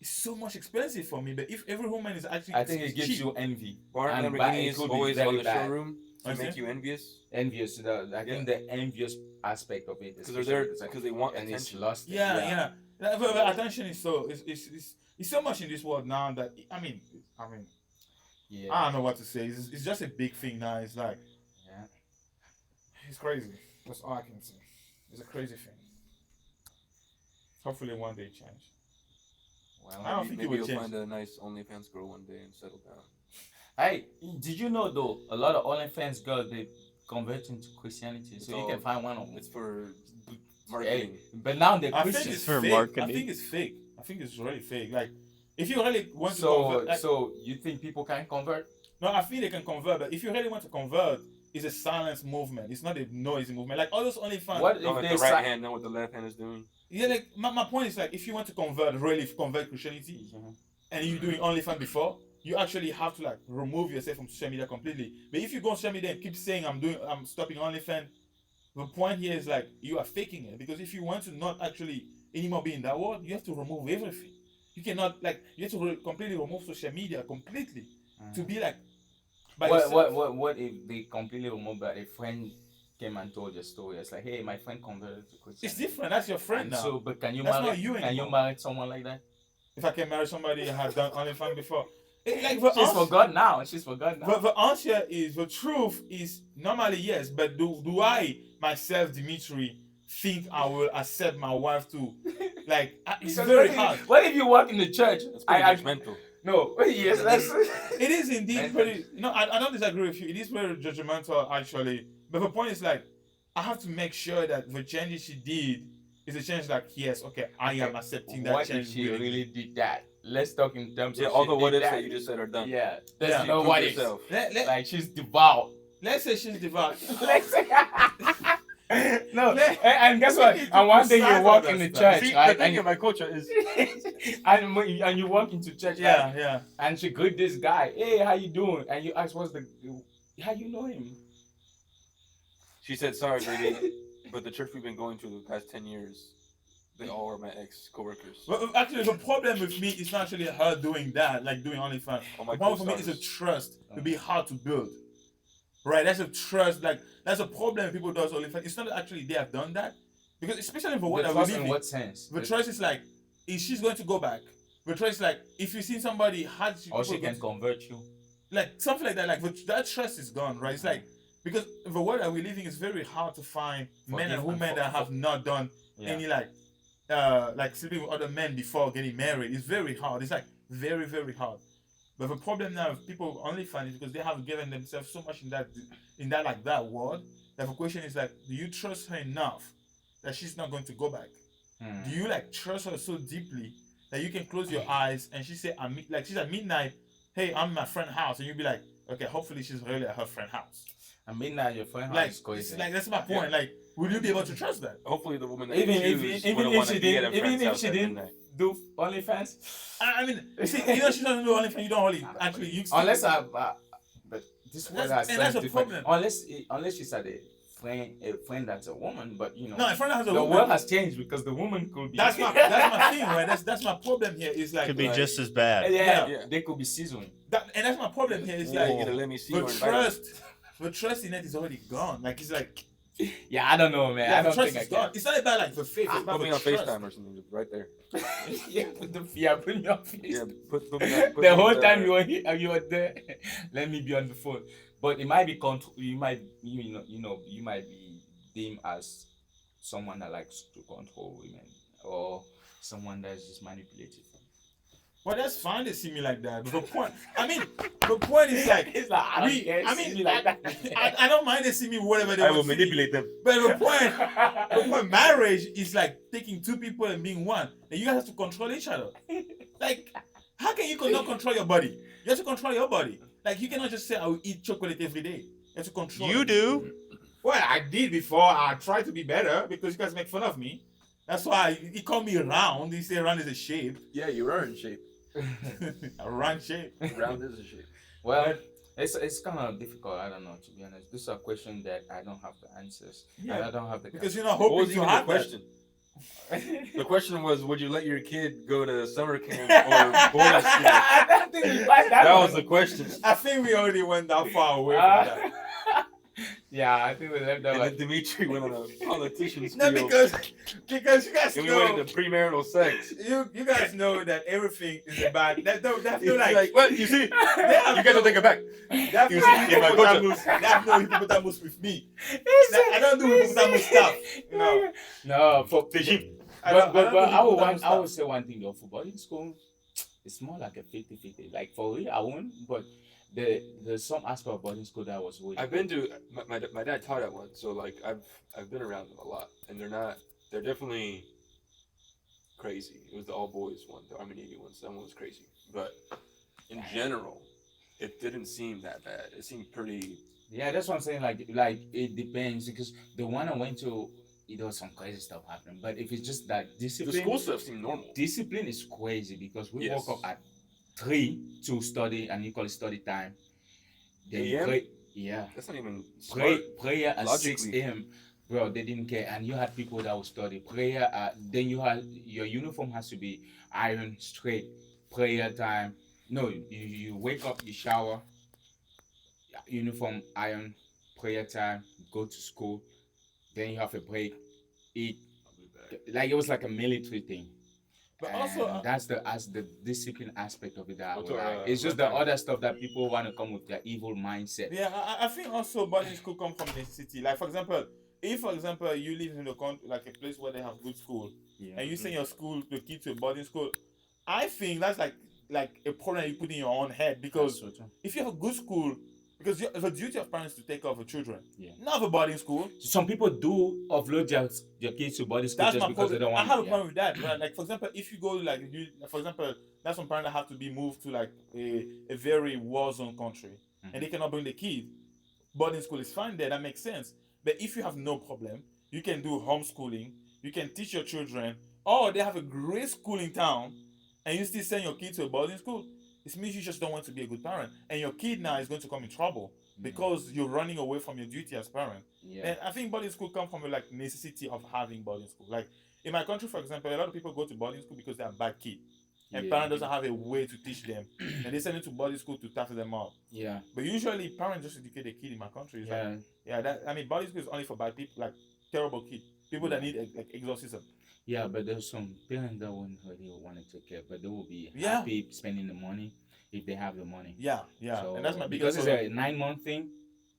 it's so much expensive for me. But if every woman is actually I think it gives cheap, you envy. Aren't And Lamborghinis it could be always very on the bad. showroom to What's make that? you envious? Envious. I think the envious aspect of it. Because they're there especially, because they want and it's attention. lusting. yeah. But attention is so it's so much in this world now that I mean Yeah. I don't know what to say. It's just a big thing now. It's like Yeah. it's crazy. That's all I can say. It's a crazy thing. Hopefully one day change. Well, I don't think it Maybe would you'll change. find a nice OnlyFans girl one day and settle down. Hey, did you know though? A lot of OnlyFans girls they convert into Christianity, so It's you all- can find one of them. It's for Hey, marketing. but now they're I think Christians. it's for fake. marketing. I think it's fake. I think it's really fake. Like if you really want to So, convert, like, so you think people can convert? no, I think they can convert. But if you really want to convert, it's a silence movement. It's not a noisy movement. Like all those OnlyFans. What Don't if let they the right si- hand know what the left hand is doing. Yeah, like my point is like if you want to really convert Christianity, and you're doing OnlyFans before, you actually have to like remove yourself from social media completely. But if you go on social media and keep saying I'm stopping OnlyFans, the point here is like you are faking it. Because if you want to not actually anymore be in that world, you have to remove everything. You cannot like you have to completely remove social media completely to be like. By yourself. What if they completely remove that? A friend came and told your story. It's like, hey, my friend converted to Christianity. It's different. That's your friend And now. so, but can you That's marry? not you Can you anymore. marry someone like that? If I can marry somebody who has done OnlyFans before, like for She's us, for God now. She's for God now. But the answer is the truth is normally yes, but do I myself, Dimitri, think I will accept my wife to like it's Because very what if- hard. What if you work in the church? That's pretty I judgmental. no. Yes, that's. It is indeed And- pretty no, I don't disagree with you. It is very judgmental actually. But the point is like I have to make sure that the changes she did is a change like yes, okay, I am accepting that What if change. she really. really did that? Let's talk in terms Yeah, of all she the what did ifs that you just said are done. Yeah, Yeah. there's no Prove what ifs. yourself. Like she's devout. Let's say she's devout. Let's say. No, Let- and guess what? we need to And one day decide you walk on in the that stuff. church, See, the right? thing And in my culture is and you walk into church, Yeah, right? yeah. And she greet this guy. Hey, how you doing? And you ask, what's the? How you know him? she said, sorry, baby, but the church we've been going to the past 10 years, they all are my ex coworkers. Well, actually, the problem with me is not actually her doing that, like doing OnlyFans. All my The problem for me is co-stars. a trust to be hard to build. Right? That's a trust. Like that's a problem people do OnlyFans. It's not that actually they have done that, because especially for what The I trust believe in in, what sense? the trust is like, is she's going to go back? The trust is like, if you see somebody hard, Or she can convert you. like something like that. Like that trust is gone, right? It's like because the world that we live in is very hard to find For men and different- women that have not done Yeah. any like sleeping with other men before getting married. It's very hard. It's like very, very hard. But the problem now is people only find it because they have given themselves so much in that like that world. That the question is like, do you trust her enough that she's not going to go back? Hmm. Do you like trust her so deeply that you can close your eyes and she say she's at midnight, hey, I'm at my friend's house, and you'll be like, okay, hopefully she's really at her friend's house. I mean, now your friend Like, is crazy. it's like that's my point. Like, will you be able to trust that? Hopefully, the woman that even you if choose even wouldn't if wanna she be at a didn't even friend's if house she at didn't midnight. do OnlyFans, I mean, see, she doesn't do anything. You don't really actually use. unless but this That's- was and that's a problem. unless she's a friend that's a woman, but you know, No, in front of the the world has changed because the woman could be. That's my thing, right? That's my problem here. Is like Could be Like- just as bad. yeah, Yeah. they could be seasoning. and that's my problem here. Is Yeah, like you gotta let me see the your environment. trust in it is already gone. Like it's like Yeah, I don't know, man. yeah, I the don't trust think I is gone. can. It's not about like the faith. It's about Put me the on trust. FaceTime or something, right there. Yeah, put me on face. Yeah, put me on, put The me whole on time you were there, let me be on the phone. But it might be you might you might be deemed as someone that likes to control women or someone that's just manipulative. Well, that's fine. They see me like that. But the point, the point is like It's like I don't we. care. I see mean, me like that. I don't mind they see me whatever they I want will to see me. manipulate them. But the point, marriage is like taking two people and being one. And you guys have to control each other. Like, how can you not control your body? You have to control your body. Like, you cannot just say, I will eat chocolate every day. You have to control You it. do. Well, I did before. I tried to be better because you guys make fun of me. That's why he called me round. He said round is a shape. Yeah, you are in shape. A round shape. Round is a shape. Well, it's kind of difficult. I don't know, to be honest. This is a question that I don't have the answers. Yeah. I don't have the Because you're not What hoping was to even the have that. question? The question was, would you let your kid go to summer camp or boarding school? I don't think we passed that That one. was the question. I think we already went that far away from that. Yeah, I think we left that And one. then Dimitri went on a politician No, spiel. because you guys And we went know into premarital sex. you guys know that everything is about that. That feel He's like what? You see? You have got to take it back. that You feel see, in my culture. hippopotamus. That no hippopotamus with me. I don't do hippopotamus stuff. No, No, for The sheep. but don't do I hippopotamus would stuff. say one thing though, for boarding school, it's more like a 50-50. Like for real, I won't. But there's some aspect of boarding school that was really. I've been to my dad taught at one, so like I've been around them a lot, and they're definitely crazy. It was the all boys one, the Army Navy one, so that one was crazy. But in general, it didn't seem that bad. It seemed pretty. Yeah, that's what I'm saying. Like it depends because the one I went to, there was some crazy stuff happening. But if it's just that The discipline, school stuff seemed normal. discipline is crazy because we Yes. woke up at 3 to study and you call it study time. Then AM? pray, yeah, That's not even smart. prayer at 6 Logically. a.m. Bro, they didn't care, and you had people that would study prayer. Then you had your uniform has to be iron straight. Prayer time. No, you wake up, you shower, uniform iron, prayer time, go to school. Then you have a break, eat. Like it was like a military thing. but And also that's the discipline aspect of it that I What's would our, like. It's just what the time? other stuff that people want to come with their evil mindset. yeah, I think also boarding school come from the city. Like for example, if for example you live in a country like a place where they have good school, Yeah. and you send your school the kid to a boarding school, I think that's like a problem you put in your own head because That's so true. if you have a good school, because it's a duty of parents to take care of the children, Yeah. not a boarding school. Some people do offload their kids to boarding school That's just my because they problem. don't I want have a to. problem with that. Right? Like for example, if you go like for example, that's some parents that have to be moved to like a very war zone country, and they cannot bring the kid. Boarding school is fine there. That makes sense. But if you have no problem, you can do homeschooling. You can teach your children. Or they have a great school in town, and you still send your kid to a boarding school. It means you just don't want to be a good parent, and your kid now is going to come in trouble because you're running away from your duty as parent. Yeah. And I think boarding school come from a like necessity of having boarding school. Like in my country, for example, a lot of people go to boarding school because they are bad kids, and Yeah. parents doesn't have a way to teach them, and they send them to boarding school to toughen them up. Yeah. But usually, parents just educate the kid in my country. It's Yeah. like, yeah, that I mean, boarding school is only for bad people, like terrible kids, people that need like exorcism. Yeah, but there's some parents that wouldn't really want to take care, but they will be Yeah. happy spending the money if they have the money. Yeah, yeah, So, and that's my because biggest it's problem. a 9-month thing.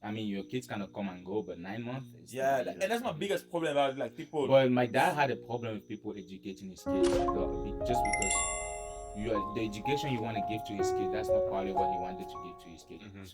I mean, your kids kind of come and go, but 9 months. Is Yeah, not- and that's my biggest problem about like people. But my dad had a problem with people educating his kids just because the education you want to give to his kid, that's not probably what he wanted to give to his kid. Mhm.